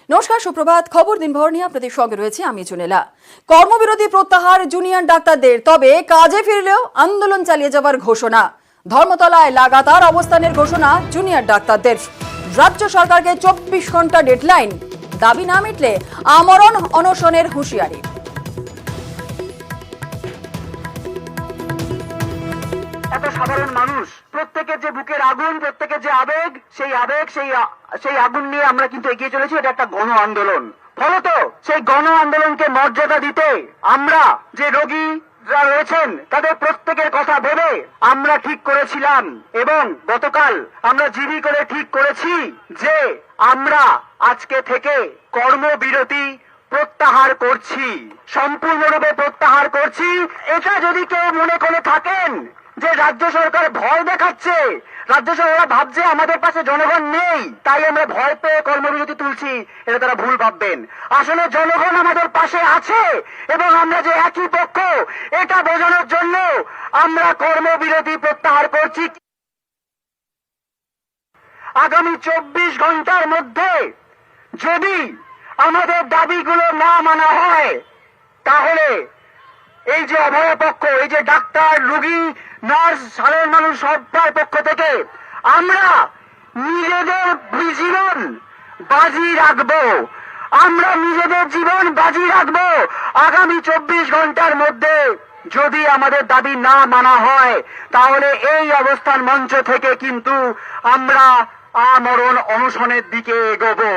নমস্কার, সুপ্রভাত। খবর দিনভর নিয়ে আপনাদের সঙ্গে রয়েছে আমি জুনেলা। কর্মবিরতি প্রত্যাহার জুনিয়র ডাক্তারদের, তবে কাজে ফিরলেও আন্দোলন চালিয়ে যাওয়ার ঘোষণা। ধর্মতলায় লাগাতার অবস্থানের ঘোষণা জুনিয়র ডাক্তারদের। রাজ্য সরকারকে 24 ঘন্টা ডেডলাইন, দাবি না মিটলে আমরণ অনশনের হুঁশিয়ারি। এত সাধারণ মানুষ, প্রত্যেকের যে বুকের আগুন, প্রত্যেকের যে আবেগ, সেই আগুন নিয়ে আমরা কিন্তু এগিয়ে চলেছি। এটা একটা গণ আন্দোলন। ফলত সেই গণ আন্দোলনকে মর্যাদা দিতে আমরা যে রোগী যারা রয়েছেন তাদের প্রত্যেকের কথা ভেবে আমরা ঠিক করেছিলাম, এবং গতকাল আমরা জিবি করে ঠিক করেছি যে আমরা আজকে থেকে কর্মবিরতি প্রত্যাহার করছি, সম্পূর্ণরূপে প্রত্যাহার করছি। এটা যদি কেউ মনে করে থাকেন যে রাজ্য সরকার ভয় দেখাচ্ছে, রাজ্য সরকার ভাবছে আমাদের পাশে জনগণ নেই তাই আমরা ভয় পেয়ে কর্মবিরতি তুলছি, এটা তারা ভুল ভাববেন। আসলে জনগণ আমাদের পাশে আছে এবং আমরা যে একই পক্ষ, এটা বোঝানোর জন্য আমরা কর্মবিরতি প্রত্যাহার করছি। আগামী 24 ঘন্টার মধ্যে যদি আমাদের দাবিগুলো না মানা হয়, তাহলে এই যে অভয় পক্ষ, এই যে ডাক্তার, রোগী, নার্স, সাধারণ মানুষ সবার পক্ষ থেকে আমরা নিজেদের জীবন বাজি রাখবো, আমরা নিজেদের জীবন বাজি রাখবো। আগামী 24 ঘন্টার মধ্যে যদি আমাদের দাবি না মানা হয়, তাহলে এই অবস্থান মঞ্চ থেকে কিন্তু আমরা আমরণ অনশনের দিকে এগোবো।